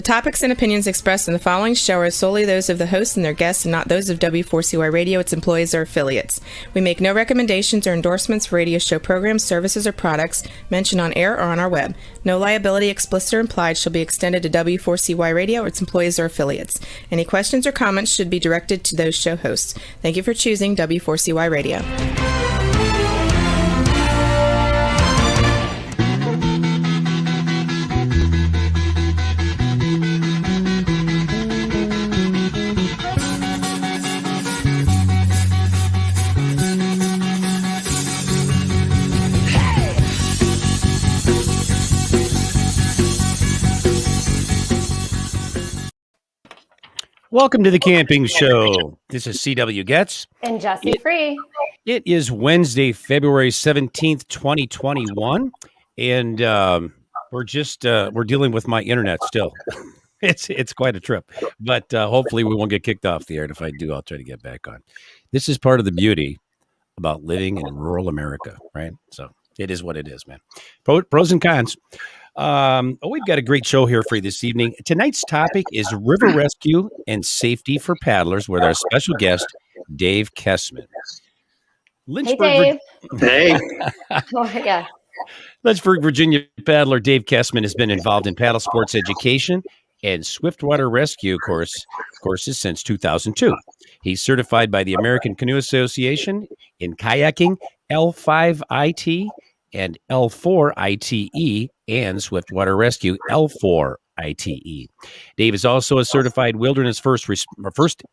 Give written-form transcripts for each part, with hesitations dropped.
topics and opinions expressed in the following show are solely those of the hosts and their guests and not those of W4CY Radio, its employees, or affiliates. We make no recommendations or endorsements for radio show programs, services, or products mentioned on air or on our web. No liability, explicit or implied, shall be extended to W4CY Radio or its employees or affiliates. Any questions or comments should be directed to those show hosts. Thank you for choosing W4CY Radio. Welcome to the Camping Show. This is CW Getz. And Jesse Free. It is Wednesday, February 17th, 2021. And we're dealing with my internet still. It's quite a trip. But hopefully we won't get kicked off the air. And if I do, I'll try to get back on. This is part of the beauty about living in rural America, right? So it is what it is, man. Pros and cons. We've got a great show here for you this evening. Tonight's topic is river rescue and safety for paddlers with our special guest, Dave Kessman. Lynchburg, Hey, Dave. Hey. Oh, yeah. Lynchburg, Virginia paddler Dave Kessman has been involved in paddle sports education and Swiftwater Rescue courses since 2002. He's certified by the American Canoe Association in kayaking, L5IT, and L4ITE, and Swiftwater Rescue L4ITE. Dave is also a certified wilderness first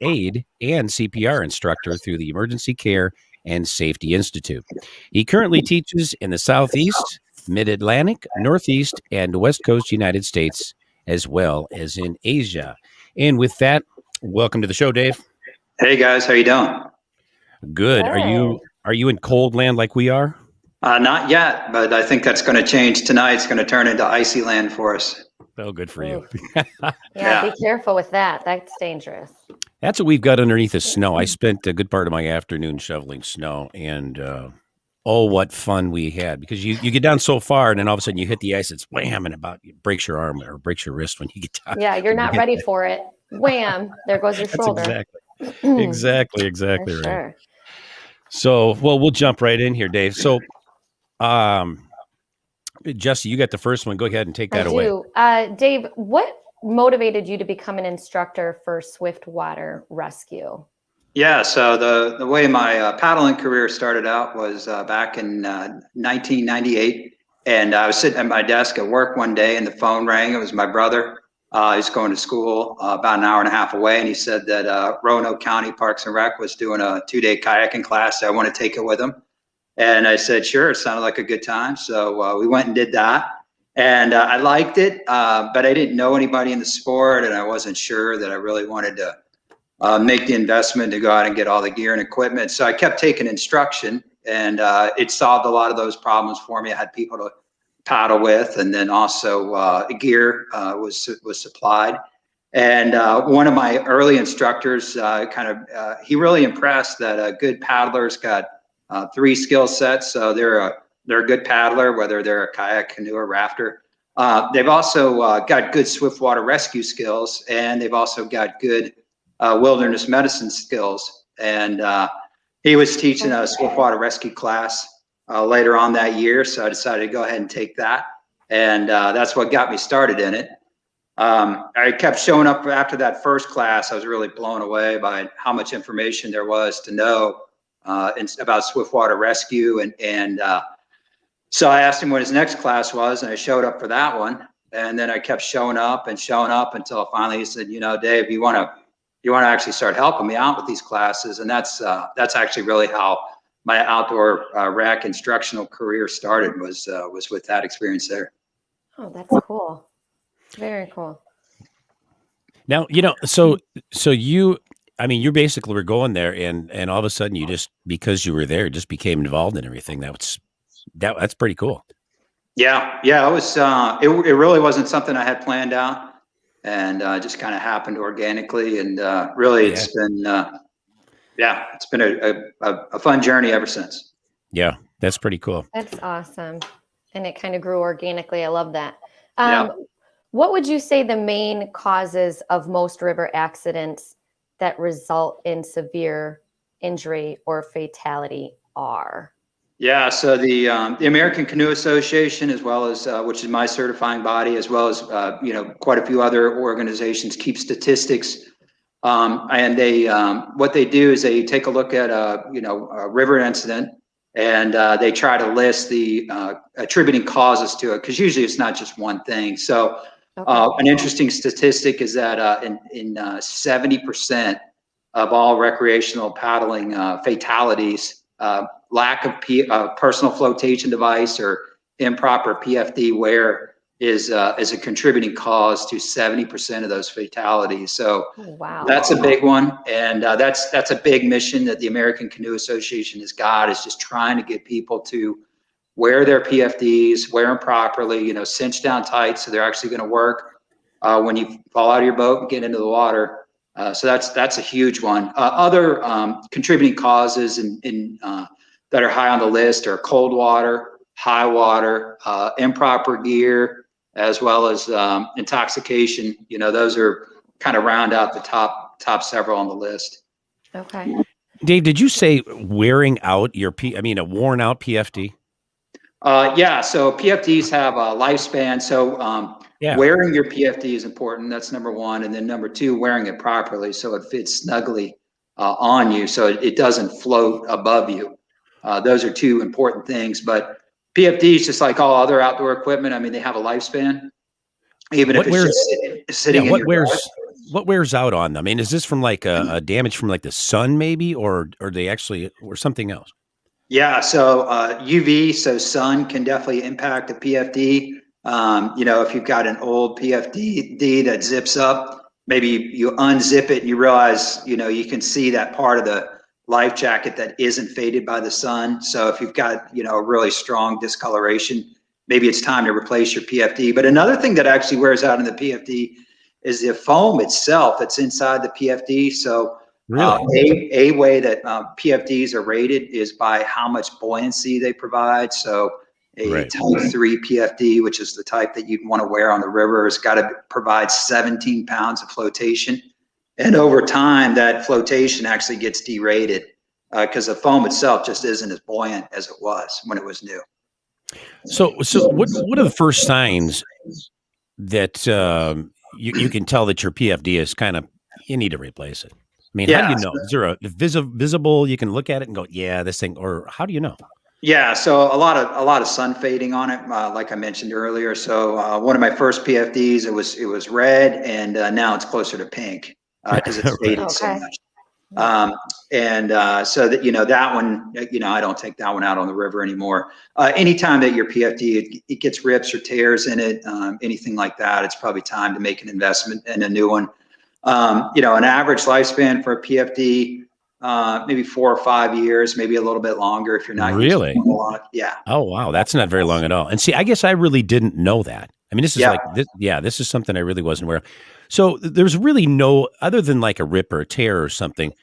aid and CPR instructor through the Emergency Care and Safety Institute. He currently teaches in the Southeast, Mid-Atlantic, Northeast, and West Coast United States, as well as in Asia. And with that, welcome to the show, Dave. Hey guys, how you doing? Good. Good. Are you in cold land like we are? Not yet, but I think that's going to change tonight. It's going to turn into icy land for us. Oh, good for you. Yeah, be careful with that. That's dangerous. That's what we've got underneath the snow. I spent a good part of my afternoon shoveling snow, and what fun we had, because you get down so far, and then all of a sudden you hit the ice, it's wham, and it breaks your arm or breaks your wrist when you get down. Yeah, you're not ready for it. Wham, there goes your shoulder. Exactly right. Sure. So, we'll jump right in here, Dave. So, Jesse, you got the first one. Go ahead and take that away. Dave, what motivated you to become an instructor for Swiftwater Rescue? Yeah, so the way my paddling career started out was back in 1998, and I was sitting at my desk at work one day, and the phone rang. It was my brother. He was going to school about an hour and a half away, and he said that Roanoke County Parks and Rec was doing a 2-day kayaking class. I want to take it with him. And I said, sure, it sounded like a good time. So we went and did that. And I liked it, but I didn't know anybody in the sport, and I wasn't sure that I really wanted to make the investment to go out and get all the gear and equipment. So I kept taking instruction, and it solved a lot of those problems for me. I had people to paddle with, and then also gear was supplied. And one of my early instructors he really impressed that good paddlers got 3 skill sets. So they're a good paddler, whether they're a kayak, canoe, or rafter. They've also got good Swiftwater rescue skills, and they've also got good wilderness medicine skills. And he was teaching a Swiftwater rescue class later on that year, so I decided to go ahead and take that. And that's what got me started in it. I kept showing up after that first class. I was really blown away by how much information there was to know about Swiftwater Rescue, and so I asked him what his next class was, and I showed up for that one, and then I kept showing up until finally he said, Dave, you want to actually start helping me out with these classes, and that's actually really how my outdoor rec instructional career started, was with that experience there. Oh, that's cool. Very cool. Now, so you basically were going there, and all of a sudden you just, because you were there, just became involved in everything. That's pretty cool. Yeah. It was. It really wasn't something I had planned out, and just kind of happened organically. And really, it's been a fun journey ever since. Yeah, that's pretty cool. That's awesome, and it kind of grew organically. I love that. What would you say the main causes of most river accidents that result in severe injury or fatality are? Yeah, so the American Canoe Association, as well as which is my certifying body, as well as quite a few other organizations, keep statistics, and they what they do is they take a look at a river incident, and they try to list the attributing causes to it, because usually it's not just one thing. So an interesting statistic is that in 70% of all recreational paddling fatalities, lack of personal flotation device or improper PFD wear is a contributing cause to 70% of those fatalities. So wow, that's a big one, and that's a big mission that the American Canoe Association has got, is just trying to get people to wear their PFDs, wear them properly, cinch down tight so they're actually going to work when you fall out of your boat and get into the water. So that's a huge one. Other contributing causes that are high on the list are cold water, high water, improper gear, as well as intoxication. Those are kind of round out the top several on the list. Okay. Dave, did you say wearing out your a worn out PFD? Yeah, so PFDs have a lifespan. So wearing your PFD is important. That's number one. And then number two, wearing it properly so it fits snugly on you, so it doesn't float above you. Those are two important things. But PFDs, just like all other outdoor equipment, they have a lifespan, even if it's just sitting in your garage. What wears out on them? Is this from like a damage from like the sun, maybe, or they actually, or something else? Yeah, so UV, so sun can definitely impact a PFD. If you've got an old PFD that zips up, maybe you unzip it and you realize, you can see that part of the life jacket that isn't faded by the sun. So if you've got, a really strong discoloration, maybe it's time to replace your PFD. But another thing that actually wears out in the PFD is the foam itself that's inside the PFD. So really, a way that PFDs are rated is by how much buoyancy they provide. So a type 3 PFD, which is the type that you'd want to wear on the river, has got to provide 17 pounds of flotation. And over time, that flotation actually gets derated because the foam itself just isn't as buoyant as it was when it was new. So what are the first signs that you can tell that your PFD is you need to replace it? How do you know? Is there a visible, you can look at it and go, yeah, this thing, or how do you know? Yeah, so a lot of sun fading on it, like I mentioned earlier. So one of my first PFDs, it was red, and now it's closer to pink because it's faded so much. So that that one, I don't take that one out on the river anymore. Anytime that your PFD it gets rips or tears in it, anything like that, it's probably time to make an investment in a new one. An average lifespan for a PFD, maybe 4 or 5 years, maybe a little bit longer if you're not really using it a lot. Yeah. Oh wow, that's not very long at all. And see, I guess I really didn't know that. This is this is something I really wasn't aware of. So there's really no, other than like a rip or a tear or something,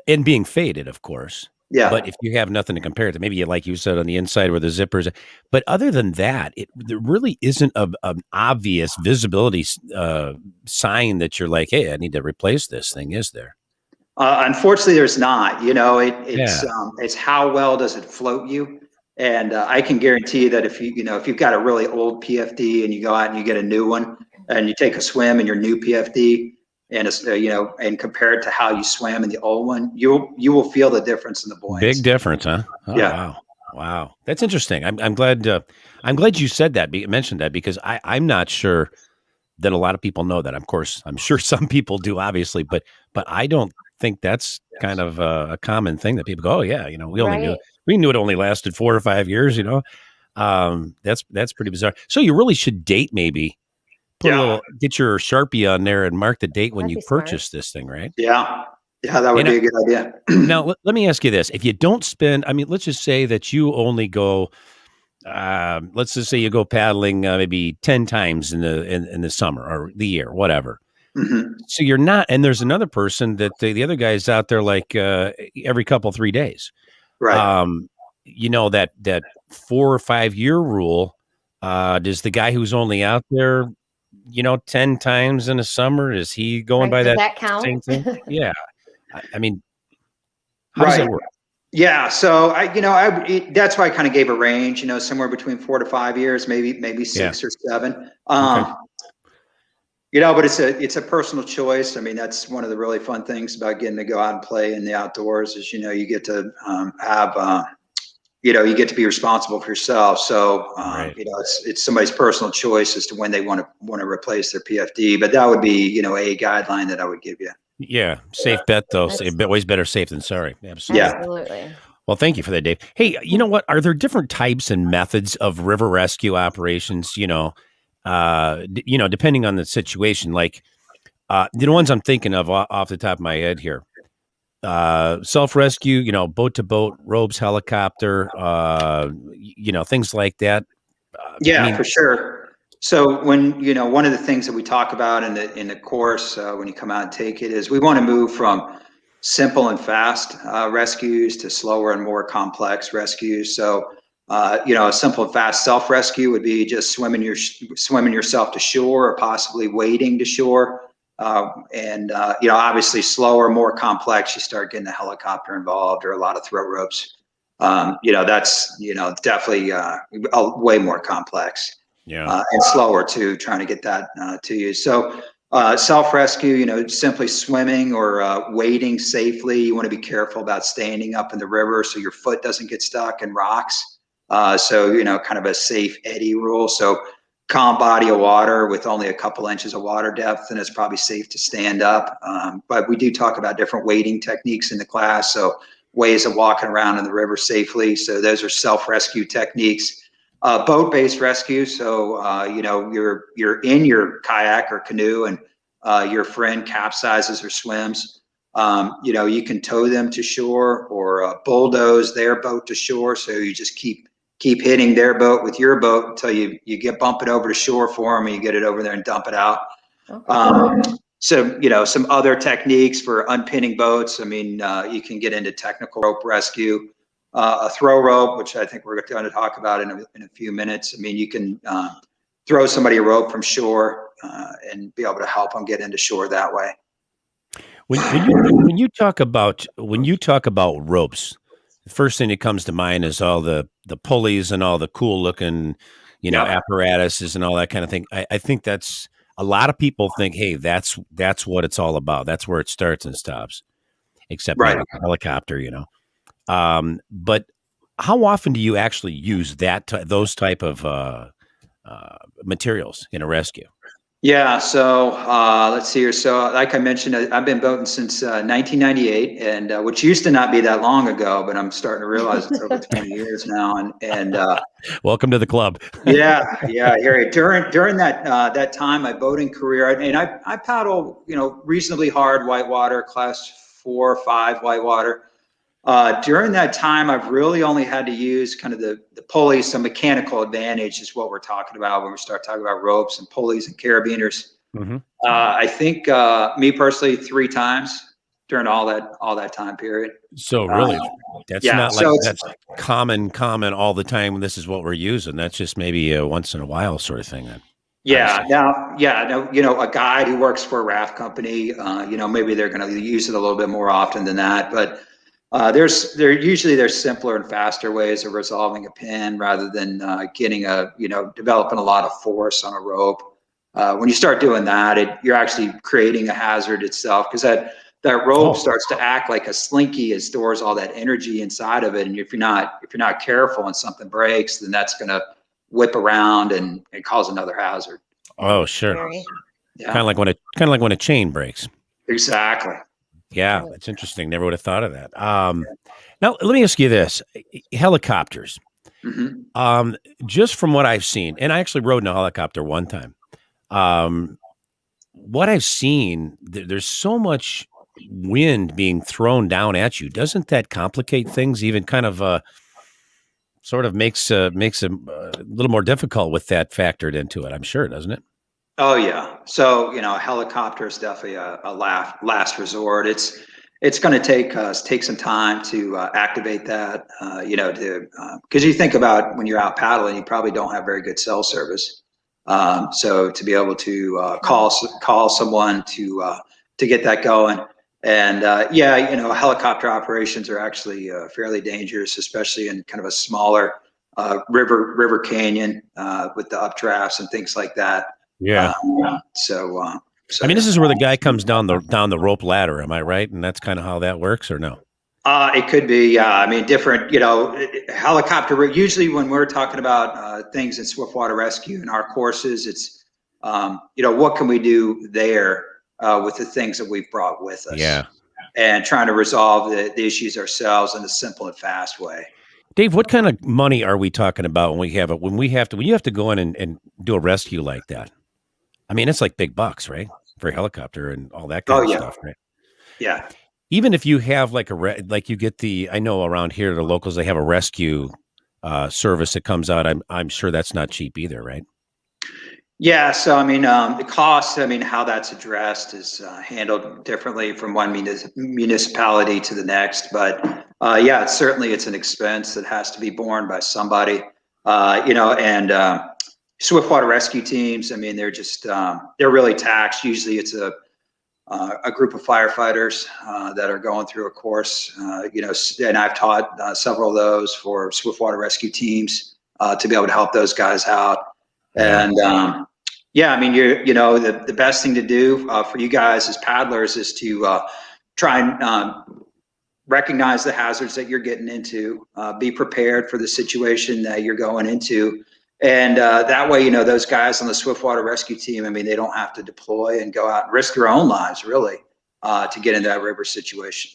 and being faded, of course. Yeah. But if you have nothing to compare it to, maybe like you said on the inside where the zippers, but other than that, there really isn't an obvious visibility sign that you're like, hey, I need to replace this thing, is there? Unfortunately, there's not. It's how well does it float you, and I can guarantee that if you've got a really old PFD and you go out and you get a new one and you take a swim in your new PFD and it's and compare it to how you swam in the old one, you will feel the difference in the buoyancy. Big difference, huh? Oh, yeah. Wow, that's interesting. I'm glad you said that, mentioned that, because I'm not sure that a lot of people know that. Of course, I'm sure some people do, obviously, but I don't think that's kind of a common thing that people go, oh yeah, we knew it only lasted 4 or 5 years. That's pretty bizarre. So you really should date, maybe get your Sharpie on there and mark the date when you purchase this thing, right? Yeah, that would be a good idea. Now let me ask you this: if you don't spend, let's just say that you only go. Let's just say you go paddling maybe 10 times in the summer or the year, whatever. Mm-hmm. So you're not, and there's another person that the other guy's out there like every 3 days. Right. That 4 or 5 year rule. Does the guy who's only out there 10 times in a summer? Is he going by Does that that count? same thing? Yeah. I mean, how does that work? Yeah, so that's why I kind of gave a range, somewhere between 4 to 5 years, maybe 6 or 7. Okay. But it's a personal choice. I mean, that's one of the really fun things about getting to go out and play in the outdoors is, you get to you get to be responsible for yourself. So, Right. it's somebody's personal choice as to when they want to replace their PFD. But that would be, a guideline that I would give you. Yeah. Safe bet, though. Always better safe than sorry. Absolutely. Yeah. Absolutely. Well, thank you for that, Dave. Hey, you know what? Are there different types and methods of river rescue operations? Depending on the situation, like the ones I'm thinking of off the top of my head here. Self-rescue, boat to boat, ropes, helicopter, things like that. For sure. So when, one of the things that we talk about in the course, when you come out and take it is we want to move from simple and fast rescues to slower and more complex rescues. So, a simple and fast self-rescue would be just swimming yourself to shore or possibly wading to shore. Obviously slower, more complex, you start getting a helicopter involved or a lot of throw ropes. That's, definitely way more complex. Yeah. And slower too, trying to get that to you. So self-rescue, simply swimming or wading safely. You want to be careful about standing up in the river so your foot doesn't get stuck in rocks. Kind of a safe eddy rule. So calm body of water with only a couple inches of water depth, and it's probably safe to stand up. But we do talk about different wading techniques in the class. So ways of walking around in the river safely. So those are self-rescue techniques. Boat-based rescue. So, you're in your kayak or canoe and your friend capsizes or swims. You can tow them to shore or bulldoze their boat to shore. So you just keep hitting their boat with your boat until you get bump it over to shore for them and you get it over there and dump it out. Okay. Some other techniques for unpinning boats. I mean, you can get into technical rope rescue. A throw rope, which I think we're going to talk about in a few minutes. I mean, you can throw somebody a rope from shore and be able to help them get into shore that way. When you talk about ropes, the first thing that comes to mind is all the pulleys and all the cool looking, apparatuses and all that kind of thing. I think that's a lot of people think, hey, that's what it's all about. That's where it starts and stops, except maybe a helicopter, But how often do you actually use those type of materials in a rescue? Yeah, so let's see here. So like I mentioned, I've been boating since 1998, and which used to not be that long ago, but I'm starting to realize it's over 20 years now. And welcome to the club. yeah. During that time, my boating career, and I paddle, reasonably hard whitewater, class 4 or 5 whitewater. During that time, I've really only had to use kind of the pulleys. Some mechanical advantage is what we're talking about when we start talking about ropes and pulleys and carabiners. Mm-hmm. I think me personally 3 times during all that time period. So really, that's not like that's common all the time. This is what we're using. That's just maybe a once in a while sort of thing. Then. Yeah. A guide who works for a raft company, maybe they're going to use it a little bit more often than that, but. There's simpler and faster ways of resolving a pin rather than developing a lot of force on a rope. When you start doing that, you're actually creating a hazard itself because that rope starts to act like a slinky. It stores all that energy inside of it, and if you're not careful and something breaks, then that's going to whip around and cause another hazard. Oh, sure. Yeah. Kind of like when a chain breaks. Exactly. Yeah, that's interesting. Never would have thought of that. Now, let me ask you this. Helicopters. Mm-hmm. Just from what I've seen, and I actually rode in a helicopter one time. What I've seen, there's so much wind being thrown down at you. Doesn't that complicate things even kind of sort of makes it a little more difficult with that factored into it, I'm sure, doesn't it? Oh yeah. So, a helicopter is definitely a last resort. It's going to take some time to activate that, because you think about when you're out paddling, you probably don't have very good cell service. So to be able to call someone to get that going. And helicopter operations are actually fairly dangerous, especially in kind of a smaller river canyon with the updrafts and things like that. Yeah. So I mean, this is where the guy comes down the rope ladder. Am I right? And that's kind of how that works, or no? It could be, yeah. I mean, different, helicopter. Usually, when we're talking about things in Swiftwater Rescue in our courses, it's, what can we do there with the things that we've brought with us? Yeah. And trying to resolve the issues ourselves in a simple and fast way. Dave, what kind of money are we talking about when you have to go in and do a rescue like that? I mean, it's like big bucks, right? For a helicopter and all that kind of stuff, right? Yeah. Even if you have like you get I know around here, the locals, they have a rescue service that comes out. I'm sure that's not cheap either, right? Yeah. So, I mean, the cost, how that's addressed is handled differently from one municipality to the next. But it's an expense that has to be borne by somebody, and Swiftwater rescue teams, I mean, they're just, they're really taxed. Usually it's a group of firefighters that are going through a course, and I've taught several of those for Swiftwater rescue teams to be able to help those guys out. And I mean, the best thing to do for you guys as paddlers is to try and recognize the hazards that you're getting into, be prepared for the situation that you're going into. And that way, those guys on the Swiftwater rescue team, I mean, they don't have to deploy and go out and risk their own lives, really, to get into that river situation.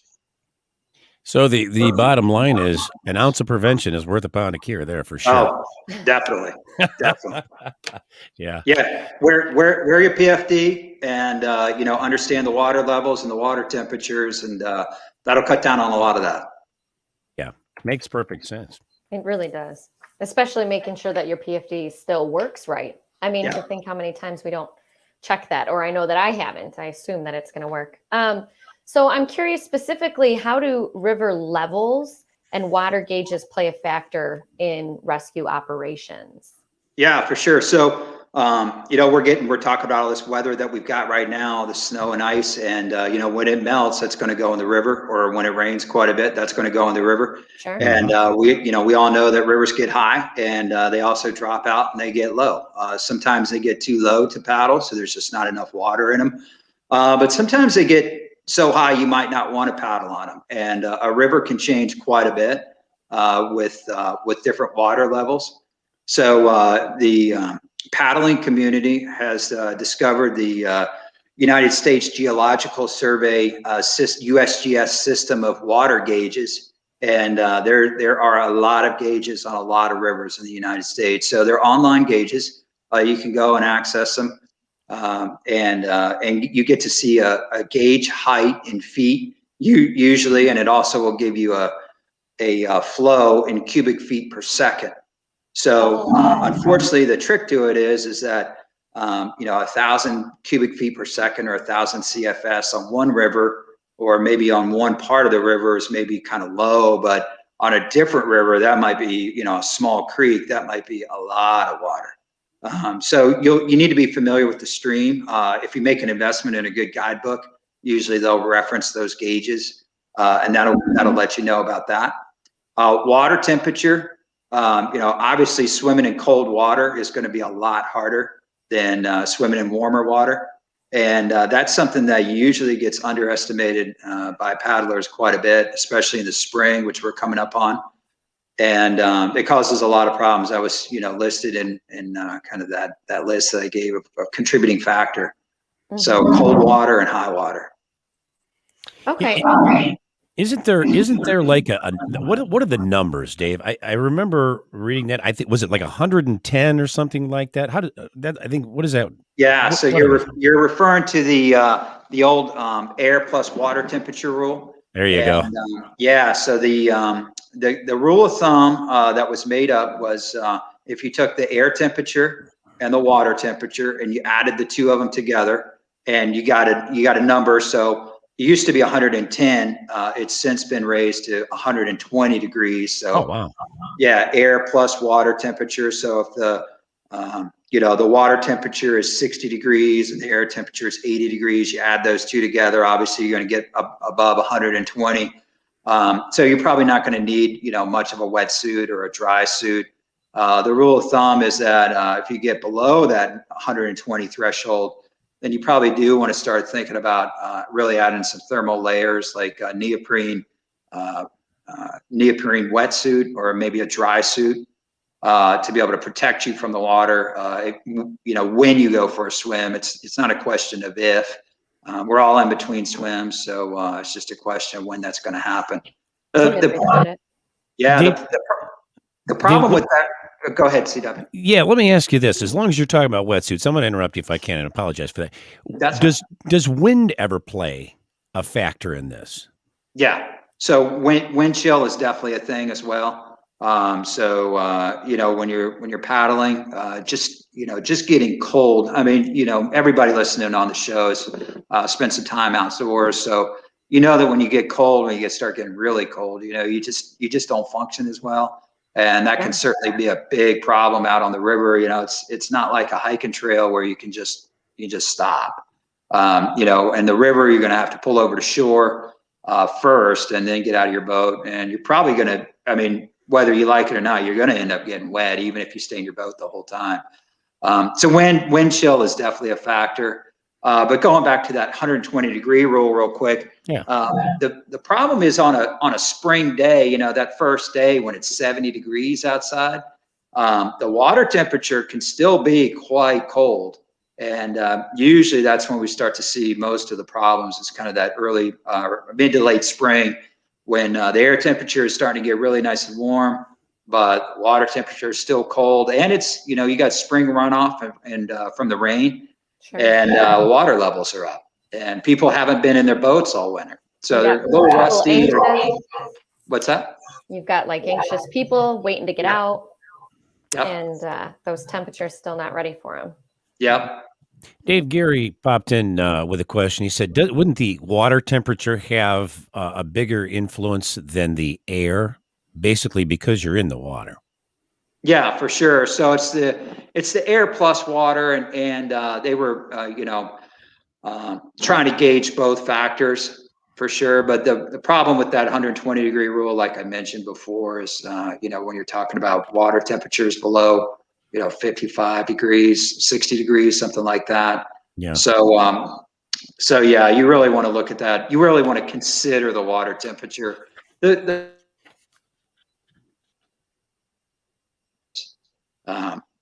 So the bottom line is an ounce of prevention is worth a pound of cure there for sure. Oh, definitely. Definitely. Yeah. Yeah. Wear your PFD and, understand the water levels and the water temperatures, and that'll cut down on a lot of that. Yeah. Makes perfect sense. It really does. Especially making sure that your PFD still works right. I mean, to think how many times we don't check that, or I know that I haven't. I assume that it's going to work. So I'm curious specifically, how do river levels and water gauges play a factor in rescue operations? Yeah, for sure. So, we're talking about all this weather that we've got right now, the snow and ice, and, when it melts, that's going to go in the river, or when it rains quite a bit, that's going to go in the river. Sure. And we all know that rivers get high, and they also drop out and they get low. Sometimes they get too low to paddle, so there's just not enough water in them. But sometimes they get so high you might not want to paddle on them. And a river can change quite a bit with different water levels. So the paddling community has discovered the United States Geological Survey USGS system of water gauges. And there are a lot of gauges on a lot of rivers in the United States. So they're online gauges. You can go and access them. And you get to see a gauge height in feet usually, and it also will give you a flow in cubic feet per second. So unfortunately, the trick to it is that 1,000 cubic feet per second or 1,000 CFS on one river, or maybe on one part of the river, is maybe kind of low, but on a different river, that might be a small creek, that might be a lot of water. So you need to be familiar with the stream. If you make an investment in a good guidebook, usually they'll reference those gauges, and that'll let you know about that. Water temperature. Obviously swimming in cold water is going to be a lot harder than swimming in warmer water. And that's something that usually gets underestimated by paddlers quite a bit, especially in the spring, which we're coming up on. And it causes a lot of problems. I was, listed in kind of that list that I gave of contributing factor. Mm-hmm. So cold water and high water. Okay. Isn't there like what are the numbers, Dave? I remember reading that. I think, was it like 110 or something like that? How did that? I think, what is that? Yeah. So you're referring to the old air plus water temperature rule. There you go. So the rule of thumb that was made up was if you took the air temperature and the water temperature and you added the two of them together, and you got a number. So it used to be 110. It's since been raised to 120 degrees. So, oh, wow. Yeah, air plus water temperature. So if the The water temperature is 60 degrees and the air temperature is 80 degrees. You add those two together, obviously you're going to get above 120. So you're probably not going to need, much of a wetsuit or a dry suit. The rule of thumb is that if you get below that 120 threshold, then you probably do want to start thinking about really adding some thermal layers like neoprene wetsuit or maybe a dry suit to be able to protect you from the water. When you go for a swim, it's not a question of if. We're all in between swims, so it's just a question of when that's going to happen. The problem with that. Go ahead, CW. Yeah, let me ask you this. As long as you're talking about wetsuits, I'm going to interrupt you if I can and apologize for that. Does wind ever play a factor in this? Yeah. So wind chill is definitely a thing as well. When you're paddling, just getting cold. I mean, everybody listening on the shows spent some time outdoors. So that when you get cold, when you start getting really cold, you just don't function as well. And that can certainly be a big problem out on the river. It's not like a hiking trail where you just stop. And the river, you're going to have to pull over to shore first and then get out of your boat. And you're probably going to, whether you like it or not, you're going to end up getting wet, even if you stay in your boat the whole time. So wind chill is definitely a factor. But going back to that 120-degree rule real quick, the problem is on a spring day, that first day when it's 70 degrees outside, the water temperature can still be quite cold. And usually that's when we start to see most of the problems. It's kind of that early mid to late spring when the air temperature is starting to get really nice and warm, but water temperature is still cold. And it's, you got spring runoff and from the rain. Sure. And water levels are up, and people haven't been in their boats all winter, so they're a little rusty. What's that? You've got like anxious people waiting to get out, and those temperatures still not ready for them. Yep. Dave Gary popped in with a question. He said, "Wouldn't the water temperature have a bigger influence than the air, basically because you're in the water?" Yeah, for sure. So it's the air plus water, and they were trying to gauge both factors for sure. But the problem with that 120-degree rule, like I mentioned before, is when you're talking about water temperatures below 55 degrees, 60 degrees, something like that. Yeah. So yeah, you really want to look at that. You really want to consider the water temperature.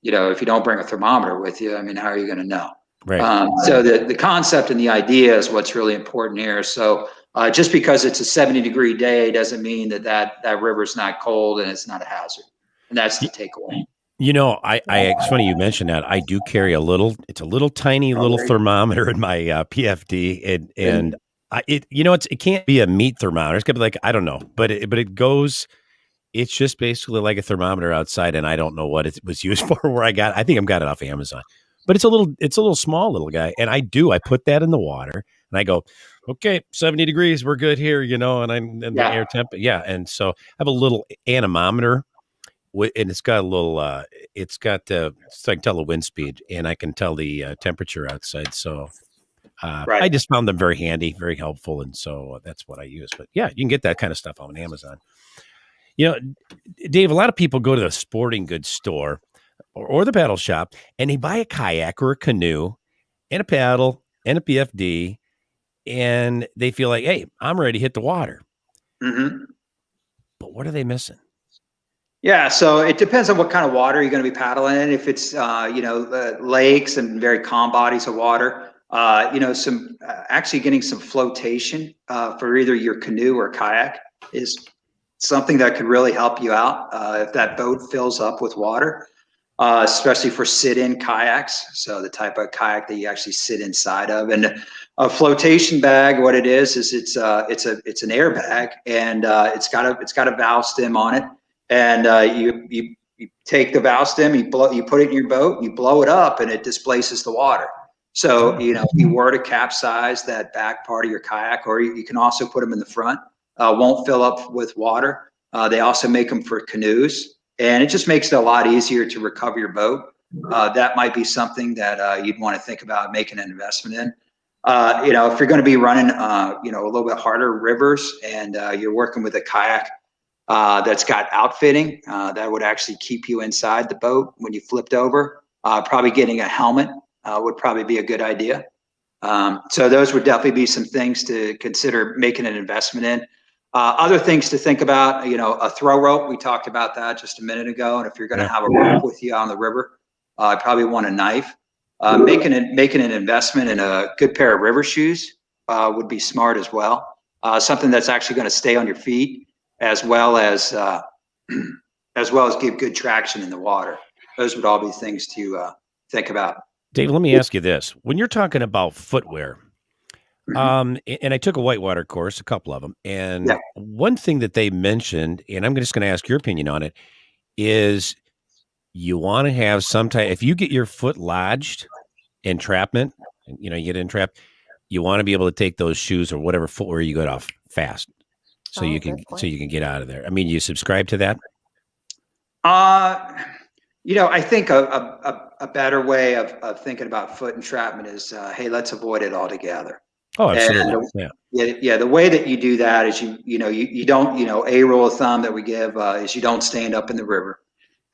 If you don't bring a thermometer with you, how are you going to know? Right. So the concept and the idea is what's really important here. So just because it's a 70-degree day doesn't mean that river's not cold and it's not a hazard. And that's the takeaway. It's funny you mentioned that. I do carry it's a little tiny thermometer in my PFD, and it can't be a meat thermometer. It's gonna be like, I don't know, but it goes. It's just basically like a thermometer outside, and I don't know what it was used for. I think I'm got it off Amazon, but it's a little small little guy, and I put that in the water, and I go, okay, 70 degrees, we're good here, and the air temp, and so I have a little anemometer, and it's got a little, so I can tell the wind speed, and I can tell the temperature outside. So I just found them very handy, very helpful, and so that's what I use. But yeah, you can get that kind of stuff on Amazon. Dave, a lot of people go to the sporting goods store or the paddle shop, and they buy a kayak or a canoe and a paddle and a PFD, and they feel like, hey, I'm ready to hit the water. Mm-hmm. But what are they missing? Yeah, so it depends on what kind of water you're going to be paddling in. If it's, lakes and very calm bodies of water, actually getting some flotation for either your canoe or kayak is something that could really help you out if that boat fills up with water, especially for sit-in kayaks. So the type of kayak that you actually sit inside of, and a flotation bag. What it is it's an air bag, and it's got a valve stem on it, and you take the valve stem, you put it in your boat, you blow it up, and it displaces the water. So if you were to capsize that back part of your kayak, or you can also put them in the front. Won't fill up with water. They also make them for canoes, and it just makes it a lot easier to recover your boat. that might be something that you'd want to think about making an investment in. If you're going to be running, a little bit harder rivers and you're working with a kayak that's got outfitting that would actually keep you inside the boat when you flipped over, probably getting a helmet would probably be a good idea. So those would definitely be some things to consider making an investment in. Other things to think about, a throw rope. We talked about that just a minute ago. And if you're going to have a rope with you on the river, I probably want a knife. Making an investment in a good pair of river shoes would be smart as well. Something that's actually going to stay on your feet, as well as give good traction in the water. Those would all be things to think about. Dave, let me ask you this. When you're talking about footwear, and I took a whitewater course, a couple of them, and one thing that they mentioned, and I'm just going to ask your opinion on it, is you want to have some type, if you get your foot lodged, entrapment, you get entrapped, you want to be able to take those shoes or whatever footwear you get off fast, so you can get out of there. I mean, you subscribe to that? I think a better way of thinking about foot entrapment is, hey, let's avoid it altogether. Oh, absolutely. Yeah. The way that you do that is you don't, a rule of thumb that we give is you don't stand up in the river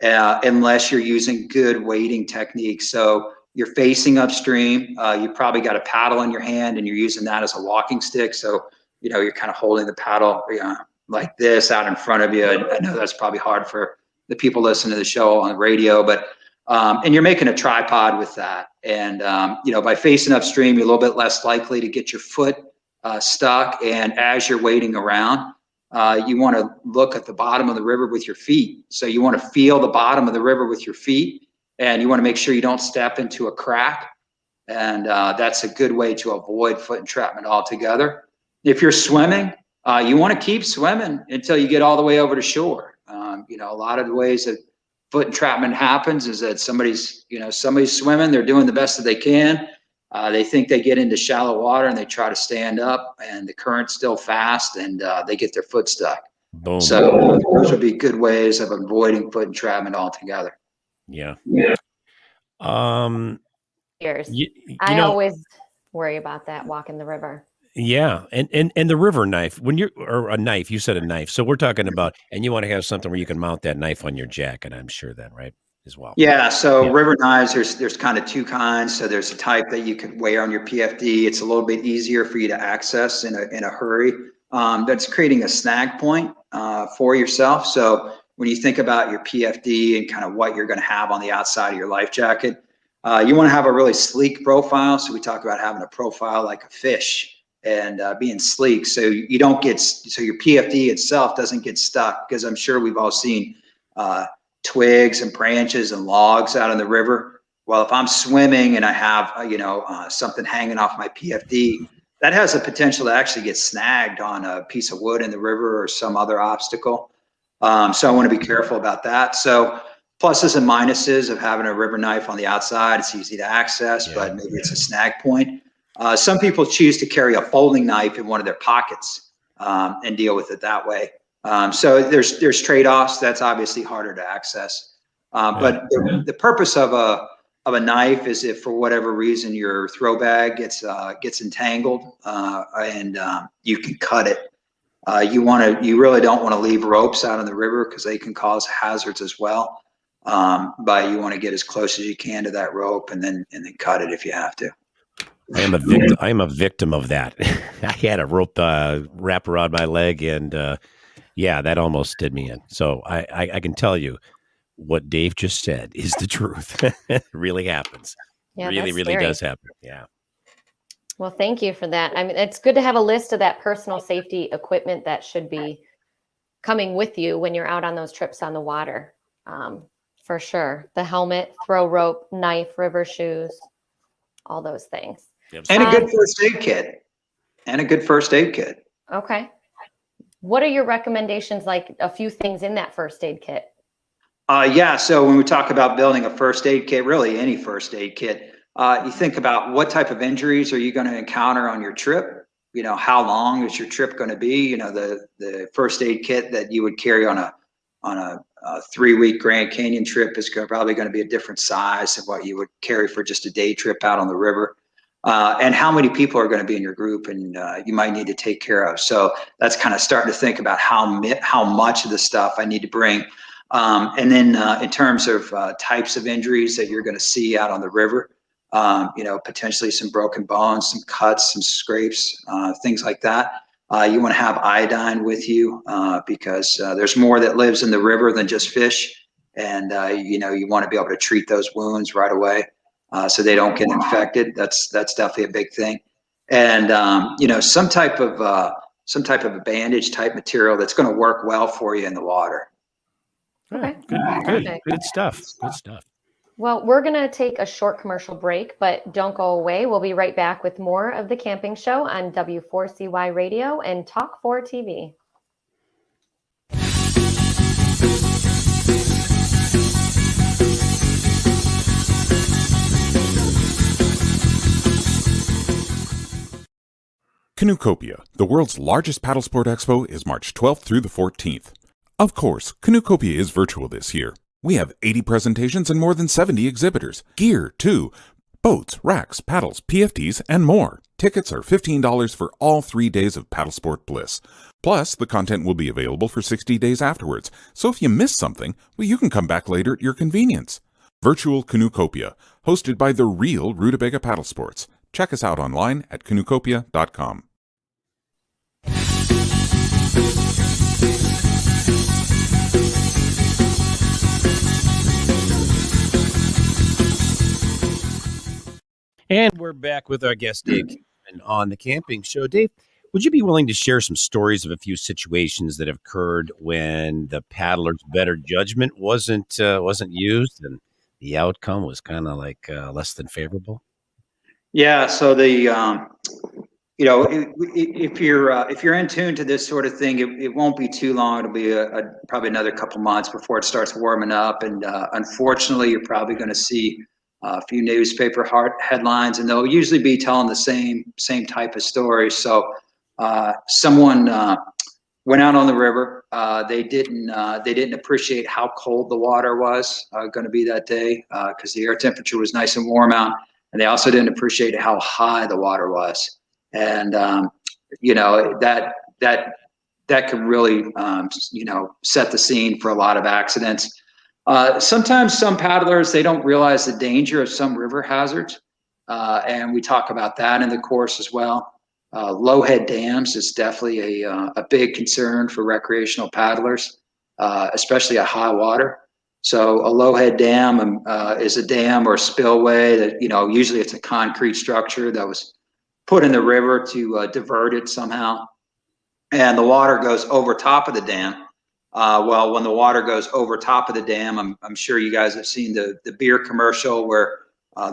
unless you're using good wading techniques. So you're facing upstream. You probably got a paddle in your hand and you're using that as a walking stick. So, you're kind of holding the paddle like this out in front of you. I know that's probably hard for the people listening to the show on the radio, but and you're making a tripod with that. And, by facing upstream, you're a little bit less likely to get your foot stuck. And as you're wading around, you want to look at the bottom of the river with your feet. So you want to feel the bottom of the river with your feet, and you want to make sure you don't step into a crack. And that's a good way to avoid foot entrapment altogether. If you're swimming, you want to keep swimming until you get all the way over to shore. A lot of the ways that foot entrapment happens is that somebody's swimming, they're doing the best that they can. They think they get into shallow water and they try to stand up and the current's still fast and they get their foot stuck. Boom. So those would be good ways of avoiding foot entrapment altogether. Yeah. I always worry about that walking the river. Yeah. And the river knife, or a knife, you said a knife. So we're talking about, and you want to have something where you can mount that knife on your jacket, I'm sure then, right? As well. Yeah. So river knives, there's kind of two kinds. So there's a type that you could wear on your PFD. It's a little bit easier for you to access in a hurry. That's creating a snag point for yourself. So when you think about your PFD and kind of what you're going to have on the outside of your life jacket, you want to have a really sleek profile. So we talk about having a profile like a fish and being sleek. So your PFD itself doesn't get stuck, because I'm sure we've all seen twigs and branches and logs out in the river. Well, if I'm swimming and I have, something hanging off my PFD, that has the potential to actually get snagged on a piece of wood in the river or some other obstacle. So I want to be careful about that. So pluses and minuses of having a river knife on the outside. It's easy to access, but maybe it's a snag point. Some people choose to carry a folding knife in one of their pockets and deal with it that way. So there's trade-offs. That's obviously harder to access. But the purpose of a knife is if for whatever reason your throw bag gets entangled and you can cut it. You really don't want to leave ropes out in the river because they can cause hazards as well. But you want to get as close as you can to that rope and then cut it if you have to. I am a victim of that. I had a rope wrap around my leg, and that almost did me in. So I can tell you what Dave just said is the truth. It really happens. Yeah, really does happen. Yeah. Well, thank you for that. I mean, it's good to have a list of that personal safety equipment that should be coming with you when you're out on those trips on the water. For sure. The helmet, throw rope, knife, river shoes, all those things. And a good first aid kit. Okay. What are your recommendations, like a few things in that first aid kit? So when we talk about building a first aid kit, really any first aid kit, you think about what type of injuries are you going to encounter on your trip? How long is your trip going to be? The first aid kit that you would carry on a 3-week Grand Canyon trip is probably going to be a different size than what you would carry for just a day trip out on the river. And how many people are going to be in your group, and you might need to take care of. So that's kind of starting to think about how much of the stuff I need to bring. And then in terms of types of injuries that you're going to see out on the river, potentially some broken bones, some cuts, some scrapes, things like that. You want to have iodine with you because there's more that lives in the river than just fish. And, you want to be able to treat those wounds right away so they don't get infected. That's definitely a big thing. And, some type of a bandage type material that's going to work well for you in the water. Okay. Good stuff. Good stuff. Well, we're going to take a short commercial break, but don't go away. We'll be right back with more of The Camping Show on W4CY Radio and Talk 4 TV. Canoecopia, the world's largest paddle sport expo, is March 12th through the 14th. Of course, Canoecopia is virtual this year. We have 80 presentations and more than 70 exhibitors. Gear, too. Boats, racks, paddles, PFDs, and more. Tickets are $15 for all 3 days of paddle sport bliss. Plus, the content will be available for 60 days afterwards, so if you miss something, you can come back later at your convenience. Virtual Canoecopia, hosted by the real Rutabaga Paddle Sports. Check us out online at canoecopia.com. And we're back with our guest, Dave Kessman, on The Camping Show. Dave, would you be willing to share some stories of a few situations that have occurred when the paddler's better judgment wasn't used and the outcome was kind of like less than favorable? Yeah. So if you're in tune to this sort of thing, it won't be too long. It'll be probably another couple months before it starts warming up. And unfortunately, you're probably going to see a few newspaper headlines, and they'll usually be telling the same type of story. So someone went out on the river. They didn't appreciate how cold the water was going to be that day because the air temperature was nice and warm out, and they also didn't appreciate how high the water was. And that could really set the scene for a lot of accidents. Sometimes some paddlers, they don't realize the danger of some river hazards. And we talk about that in the course as well. Low head dams is definitely a big concern for recreational paddlers, especially at high water. So a low head dam is a dam or spillway that, usually it's a concrete structure that was put in the river to divert it somehow. And the water goes over top of the dam. Well, when the water goes over top of the dam, I'm sure you guys have seen the beer commercial where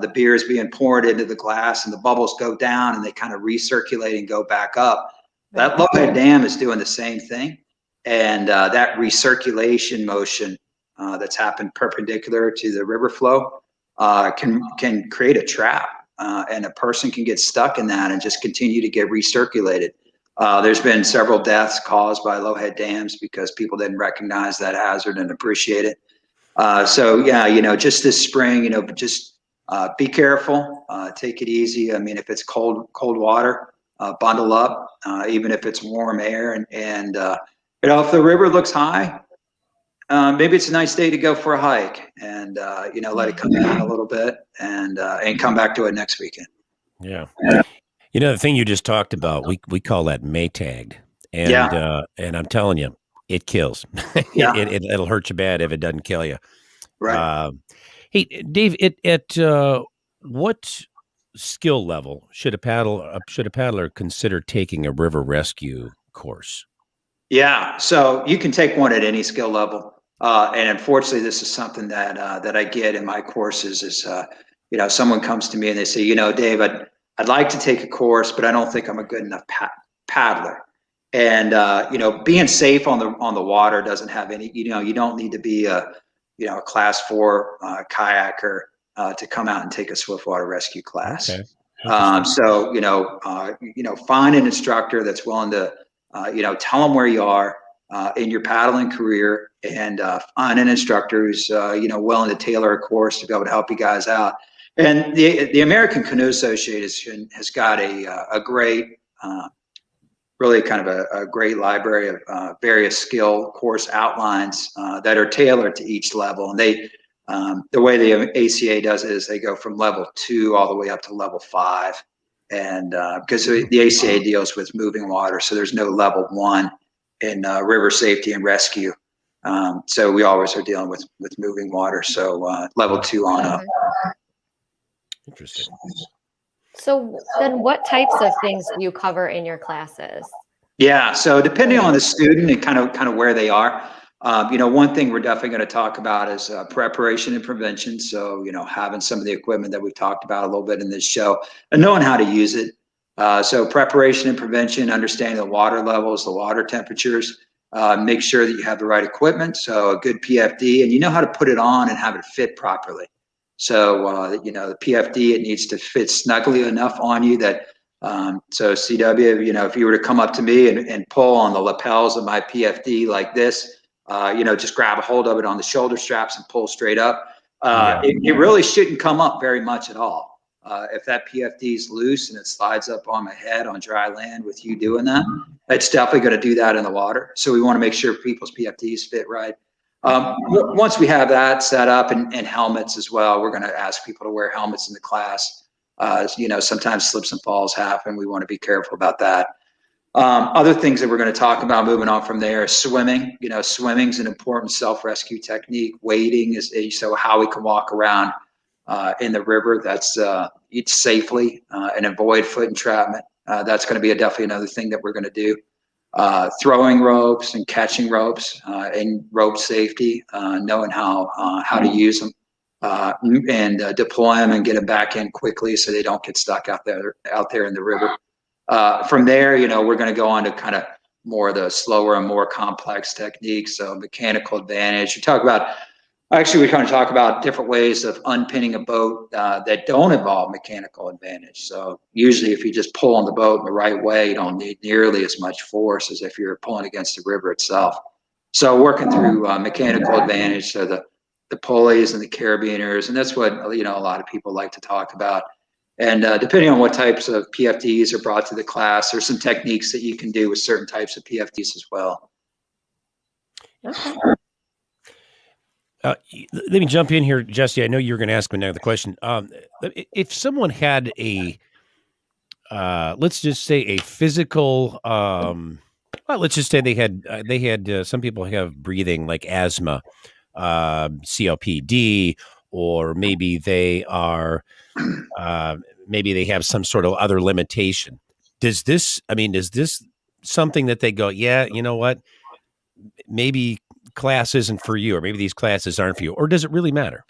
the beer is being poured into the glass and the bubbles go down and they kind of recirculate and go back up. That low head dam is doing the same thing. And that recirculation motion that's happened perpendicular to the river flow can create a trap. And a person can get stuck in that and just continue to get recirculated. There's been several deaths caused by low head dams because people didn't recognize that hazard and appreciate it. So yeah, just this spring, just be careful, take it easy. I mean, if it's cold water, bundle up, even if it's warm air. And if the river looks high, maybe it's a nice day to go for a hike and, let it come down a little bit and come back to it next weekend. Yeah. The thing you just talked about, we call that Maytagged. And, and I'm telling you, it kills. Yeah. It'll hurt you bad if it doesn't kill you. Right. Hey, Dave, at what skill level should a paddler consider taking a river rescue course? Yeah. So you can take one at any skill level. And unfortunately, this is something that I get in my courses is, someone comes to me and they say, Dave, I'd like to take a course, but I don't think I'm a good enough paddler. And, being safe on the water doesn't have any, you don't need to be a class 4 kayaker to come out and take a Swiftwater Rescue class. Okay. So, find an instructor that's willing to, tell them where you are, in your paddling career, and find an instructor who's willing to tailor a course to be able to help you guys out. And the American Canoe Association has got a great, really kind of a great library of various skill course outlines that are tailored to each level. And they, the way the ACA does it is they go from level 2 all the way up to level 5. And because the ACA deals with moving water, so there's no level 1 in river safety and rescue. So we always are dealing with moving water. So level 2 on up. Interesting. So then what types of things do you cover in your classes? Yeah, so depending on the student and kind of where they are, one thing we're definitely going to talk about is preparation and prevention. So, having some of the equipment that we've talked about a little bit in this show and knowing how to use it. So preparation and prevention, understanding the water levels, the water temperatures, make sure that you have the right equipment. So a good PFD, and you know how to put it on and have it fit properly. So, the PFD, it needs to fit snugly enough on you that, so CW, if you were to come up to me and pull on the lapels of my PFD like this, just grab a hold of it on the shoulder straps and pull straight up. It really shouldn't come up very much at all. If that PFD is loose and it slides up on my head on dry land with you doing that, it's definitely going to do that in the water. So we want to make sure people's PFDs fit right. Once we have that set up and helmets as well, we're going to ask people to wear helmets in the class. Sometimes slips and falls happen. We want to be careful about that. Other things that we're going to talk about moving on from there is swimming. Swimming's an important self-rescue technique. Wading is so how we can walk around in the river. That's eat safely and avoid foot entrapment. That's going to be definitely another thing that we're going to do. Throwing ropes and catching ropes and rope safety, knowing how to use them and deploy them and get them back in quickly so they don't get stuck out there in the river. From there, we're going to go on to kind of more of the slower and more complex techniques. So mechanical advantage. We kind of talk about different ways of unpinning a boat that don't involve mechanical advantage. So usually if you just pull on the boat in the right way, you don't need nearly as much force as if you're pulling against the river itself. So working through mechanical advantage, so the pulleys and the carabiners, and that's what, a lot of people like to talk about. And depending on what types of PFDs are brought to the class, there's some techniques that you can do with certain types of PFDs as well. Okay. Let me jump in here, Jesse. I know you were going to ask me another question. If someone had let's just say a physical, let's just say they had some people have breathing like asthma, COPD, or maybe they are, maybe they have some sort of other limitation. Is this something that they go, yeah, you know what, maybe class isn't for you, or maybe these classes aren't for you, or does it really matter?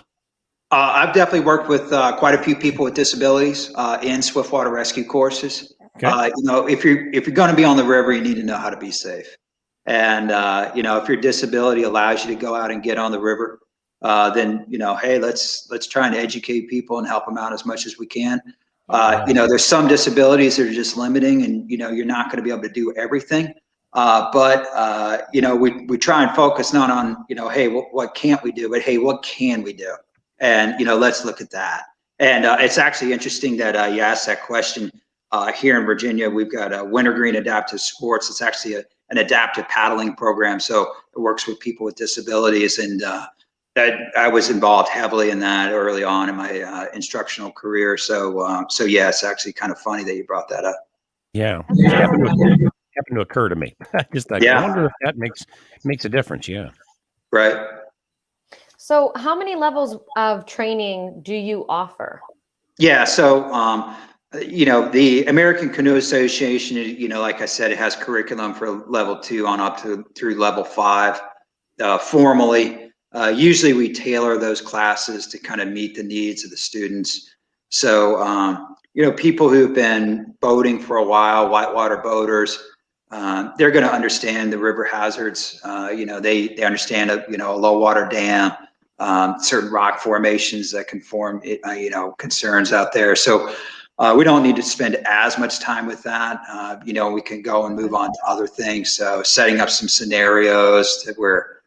I've definitely worked with quite a few people with disabilities in Swiftwater Rescue courses. Okay. If you're going to be on the river, you need to know how to be safe. And if your disability allows you to go out and get on the river, then hey, let's try and educate people and help them out as much as we can. There's some disabilities that are just limiting, and you're not going to be able to do everything. But we try and focus not on, hey, what can't we do, but hey, what can we do? And, let's look at that. And it's actually interesting that you asked that question. Here in Virginia, we've got Wintergreen Adaptive Sports. It's actually an adaptive paddling program. So it works with people with disabilities. And I was involved heavily in that early on in my instructional career. So yeah, it's actually kind of funny that you brought that up. Yeah. Happened to occur to me. Just like, I wonder if that makes a difference. Yeah. Right. So how many levels of training do you offer? Yeah. So, the American Canoe Association, like I said, it has curriculum for level 2 on up through level 5 formally. Usually we tailor those classes to kind of meet the needs of the students. So, people who've been boating for a while, whitewater boaters, they're going to understand the river hazards. They understand a low water dam, certain rock formations that can form, concerns out there. So we don't need to spend as much time with that. We can go and move on to other things. So setting up some scenarios where,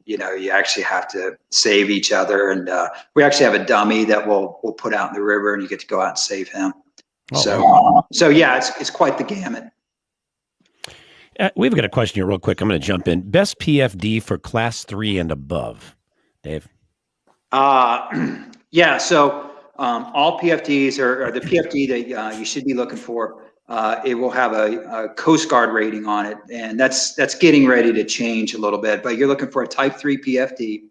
you actually have to save each other. And we actually have a dummy that we'll put out in the river, and you get to go out and save him. So yeah, it's quite the gamut. We've got a question here real quick. I'm going to jump in. Best PFD for class 3 and above, Dave? Yeah. So all PFDs are the PFD that you should be looking for. It will have a Coast Guard rating on it, and that's getting ready to change a little bit. But you're looking for a Type 3 PFD.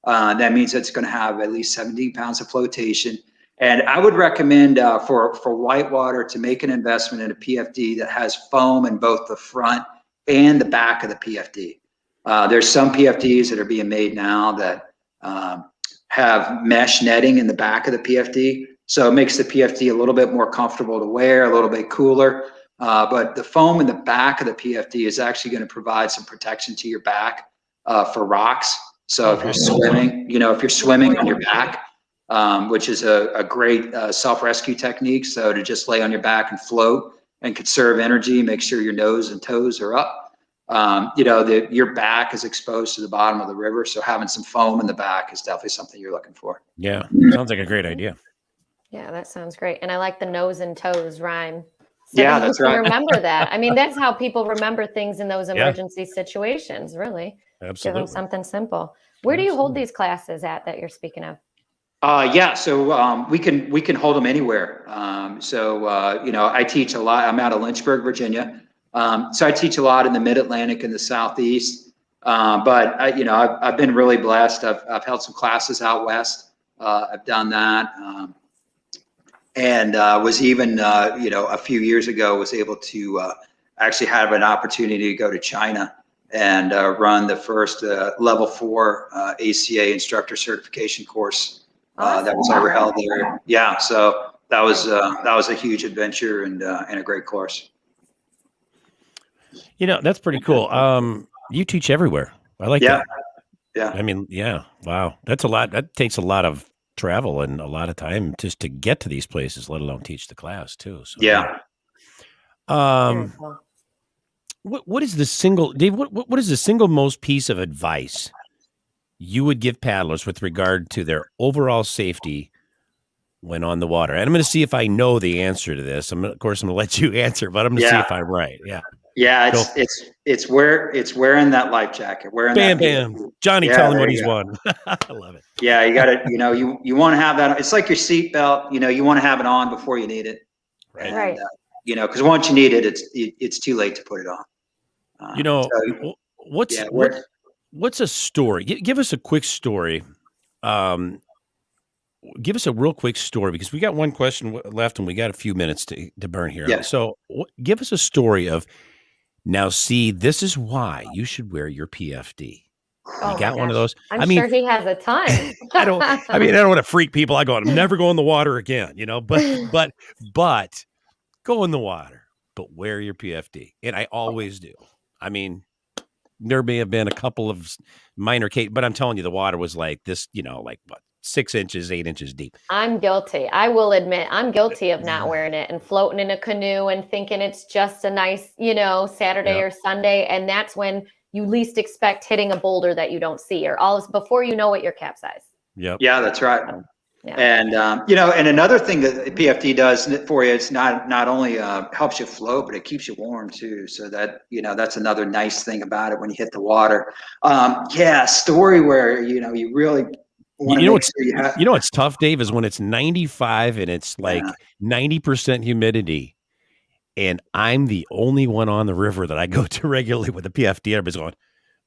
That means it's going to have at least 17 pounds of flotation. And I would recommend for whitewater to make an investment in a PFD that has foam in both the front and the back of the PFD. There's some PFDs that are being made now that have mesh netting in the back of the PFD. So it makes the PFD a little bit more comfortable to wear, a little bit cooler. But the foam in the back of the PFD is actually going to provide some protection to your back for rocks. So if you're swimming on your back, which is a great self-rescue technique. So to just lay on your back and float and conserve energy, make sure your nose and toes are up. Your back is exposed to the bottom of the river. So having some foam in the back is definitely something you're looking for. Yeah, sounds like a great idea. Yeah, that sounds great. And I like the nose and toes rhyme. So Yeah, that's right. Remember that. I mean, that's how people remember things in those emergency situations, really. Absolutely. Give them something simple. Where do you hold these classes at that you're speaking of? So we can hold them anywhere. I teach a lot. I'm out of Lynchburg, Virginia. So I teach a lot in the Mid-Atlantic and the Southeast. But I've been really blessed. I've held some classes out west. I've done that. And was even, a few years ago, was able to actually have an opportunity to go to China and run the first level 4 ACA instructor certification course that was ever held there. Yeah, so that was a huge adventure and a great course. That's pretty cool. You teach everywhere. I like that. Yeah. I mean, yeah. Wow, that's a lot. That takes a lot of travel and a lot of time just to get to these places, let alone teach the class too. So yeah. What is the single, Dave? What is the single most piece of advice you would give paddlers with regard to their overall safety when on the water? And I'm going to see if I know the answer to this. Of course, I'm going to let you answer, but I'm going to see if I'm right. Yeah. Yeah, it's wearing that life jacket. Bam. Johnny, tell him what he's won. I love it. Yeah, you got to, you want to have that. It's like your seatbelt. You want to have it on before you need it. Right. Right. Because once you need it, it's too late to put it on. What's a story? Give us a quick story. Give us a real quick story, because we got one question left and we got a few minutes to burn here. Yeah. So give us a story of, now see, this is why you should wear your PFD. Oh, you got one of those? I'm sure he has a ton. I don't want to freak people. I go, I'm never going in the water again, but go in the water, but wear your PFD. And I always do. I mean, there may have been a couple of minor cases, but I'm telling you, the water was like this, like what, 6 inches, 8 inches deep. I'm guilty. I will admit I'm guilty of not wearing it and floating in a canoe and thinking it's just a nice, Saturday or Sunday. And that's when you least expect hitting a boulder that you don't see, or before you know it, you're capsized. Yep. Yeah, that's right. Yeah. And, and another thing that the PFD does for you, it's not only helps you float, but it keeps you warm too. So that, that's another nice thing about it when you hit the water. Story where, you really, what's tough, Dave, is when it's 95 and it's like 90% humidity, and I'm the only one on the river that I go to regularly with a PFD. Everybody's going,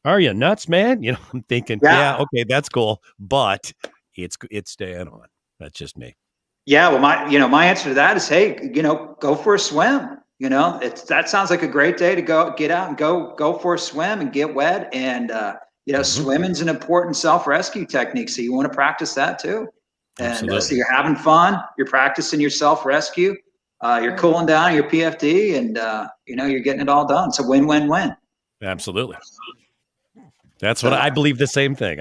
"Are you nuts, man?" I'm thinking, okay, that's cool, but it's staying on. That's just me. Yeah, well, my answer to that is, hey, go for a swim. That sounds like a great day to get out and go for a swim and get wet. And swimming's an important self-rescue technique, so you want to practice that too. And so you're having fun, you're practicing your self-rescue, you're cooling down your PFD, and you're getting it all done. It's a win-win-win. Absolutely. That's what I believe. The same thing.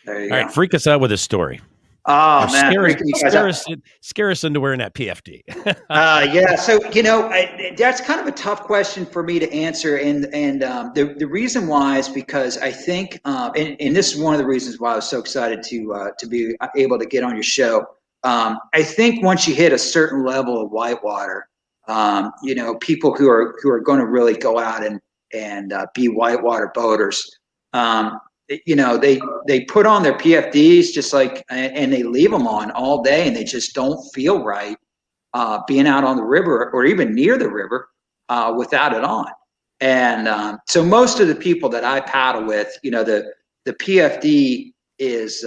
There you All go. right, freak us out with a story. Oh man, freaking you guys out. Scare us into wearing that PFD. Yeah, so that's kind of a tough question for me to answer, and the reason why is because I think, and this is one of the reasons why I was so excited to be able to get on your show. I think once you hit a certain level of whitewater, people who are going to really go out and be whitewater boaters. They put on their PFDs just like, and they leave them on all day, and they just don't feel right being out on the river or even near the river without it on. And so most of the people that I paddle with, the PFD is,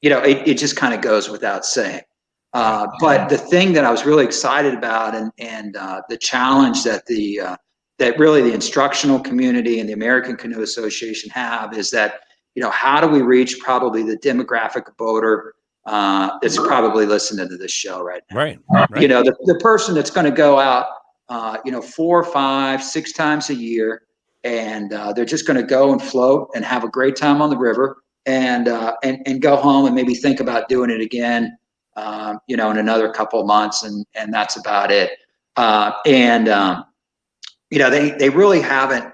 it just kind of goes without saying. But the thing that I was really excited about, and the challenge that that really the instructional community and the American Canoe Association have is that, how do we reach probably the demographic boater that's probably listening to this show right now? Right. The person that's going to go out, 4, 5, 6 times a year, and they're just going to go and float and have a great time on the river, and go home and maybe think about doing it again, in another couple of months, and that's about it. They really haven't,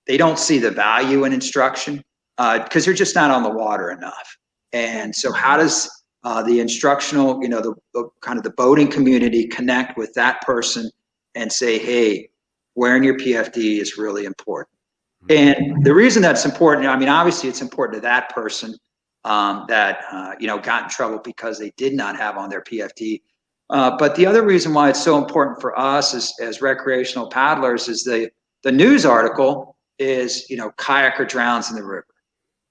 they don't see the value in instruction because they're just not on the water enough. And so how does the instructional, the kind of the boating community connect with that person and say, hey, wearing your PFD is really important. And the reason that's important, obviously it's important to that person that, got in trouble because they did not have on their PFD. But the other reason why it's so important for us as recreational paddlers is the news article is, kayaker drowns in the river,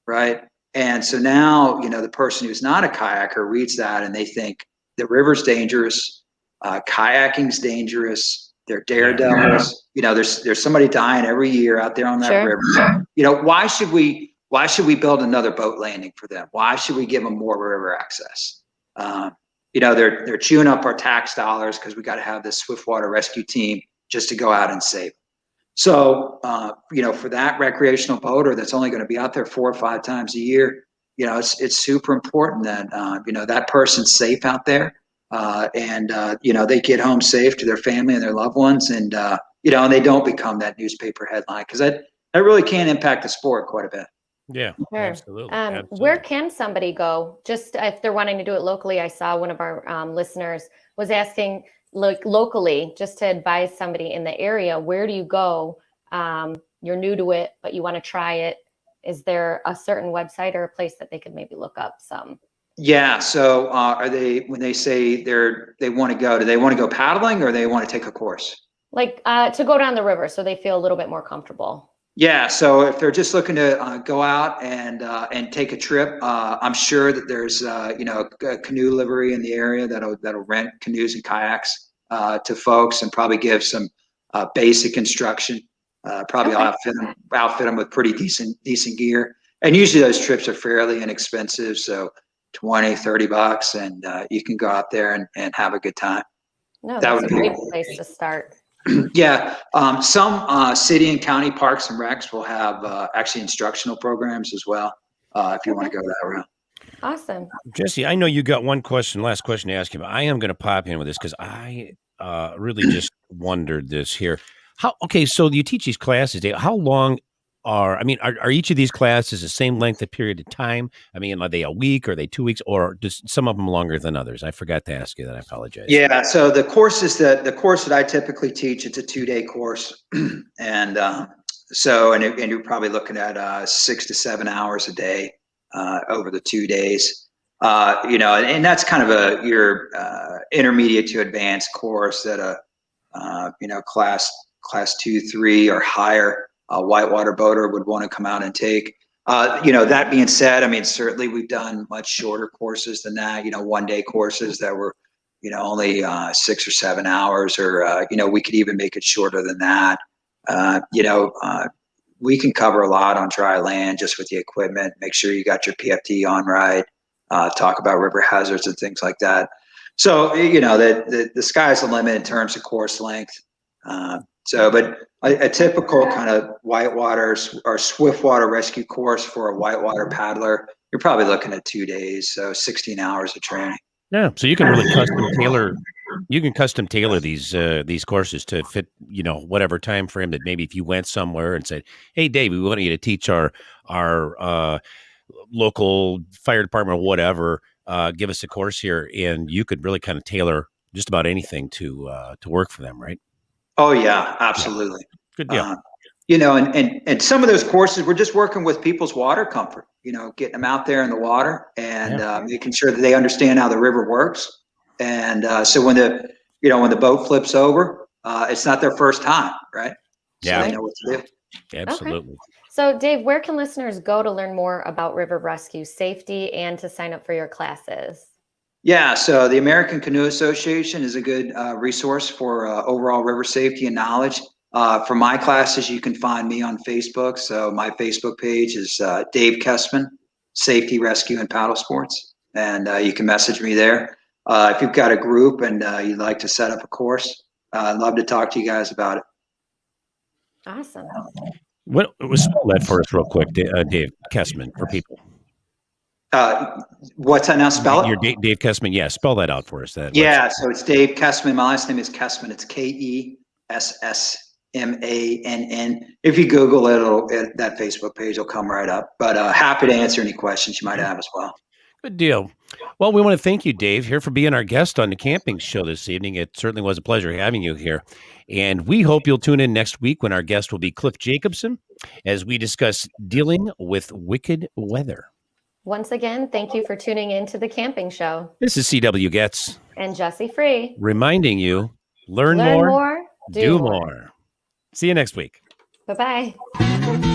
right? And so now, the person who's not a kayaker reads that and they think the river's dangerous, kayaking's dangerous, they're daredevils. There's somebody dying every year out there on that river. Why should we build another boat landing for them? Why should we give them more river access? They're chewing up our tax dollars because we got to have this Swiftwater Rescue team just to go out and save them. So, for that recreational boater that's only going to be out there 4 or 5 times a year, it's super important that, that person's safe out there. And they get home safe to their family and their loved ones, and, and they don't become that newspaper headline, because that really can impact the sport quite a bit. Yeah, sure. Absolutely. Where can somebody go? Just if they're wanting to do it locally, I saw one of our listeners was asking, locally, just to advise somebody in the area, where do you go? You're new to it, but you want to try it. Is there a certain website or a place that they could maybe look up some? Yeah. So when they say they want to go, do they want to go paddling or they want to take a course? To go down the river so they feel a little bit more comfortable. Yeah, so if they're just looking to go out and take a trip, I'm sure that there's a canoe livery in the area that'll rent canoes and kayaks to folks and probably give some basic instruction. Probably outfit them with pretty decent gear. And usually those trips are fairly inexpensive, so $20-$30, and you can go out there and have a good time. No, that's a great place to start. Yeah, some city and county parks and recs will have actually instructional programs as well, if you want to go that route. Awesome. Jesse, I know you got last question to ask you, but I am going to pop in with this because I really just wondered this here. So you teach these classes, Dave. How long are each of these classes the same length of period of time? Are they a week, or are they 2 weeks, or just some of them longer than others? I forgot to ask you that. I apologize. Yeah. So the course that I typically teach, it's a 2-day course. And you're probably looking at 6 to 7 hours a day over the 2 days. And that's kind of your intermediate to advanced course that class 2, 3 or higher whitewater boater would want to come out and take. That being said, certainly we've done much shorter courses than that, 1-day courses that were, only 6 or 7 hours, or, we could even make it shorter than that. We can cover a lot on dry land just with the equipment. Make sure you got your PFD on right, talk about river hazards and things like that. So, the sky's the limit in terms of course length. But a typical kind of whitewater or Swiftwater Rescue course for a whitewater paddler you're probably looking at 2 days, so 16 hours of training. Yeah, so you can really custom tailor. You can custom tailor these courses to fit, whatever time frame that maybe if you went somewhere and said, "Hey, Dave, we want you to teach our local fire department or whatever, give us a course here," and you could really kind of tailor just about anything to work for them, right? Oh yeah, absolutely. Yeah. Good deal. And some of those courses, we're just working with people's water comfort, getting them out there in the water and making sure that they understand how the river works. And so when the boat flips over, it's not their first time, right? So they know what to do. Absolutely. Okay. So Dave, where can listeners go to learn more about river rescue safety and to sign up for your classes? Yeah, so the American Canoe Association is a good resource for overall river safety and knowledge. For my classes, you can find me on Facebook. So my Facebook page is Dave Kessman, Safety, Rescue, and Paddle Sports. And you can message me there. If you've got a group and you'd like to set up a course, I'd love to talk to you guys about it. Awesome. What was spell that for us real quick, Dave Kessman, for people? What's that now? Spell it? Your Dave Kessman. Yeah, spell that out for us. Yeah, so it's Dave Kessman. My last name is Kessman. It's Kessmann. If you Google it, that Facebook page will come right up. But happy to answer any questions you might have as well. Good deal. Well, we want to thank you, Dave, here for being our guest on the camping show this evening. It certainly was a pleasure having you here. And we hope you'll tune in next week when our guest will be Cliff Jacobson as we discuss dealing with wicked weather. Once again, thank you for tuning in to the camping show. This is C.W. Getz and Jesse Free reminding you, learn more, do more. See you next week. Bye-bye.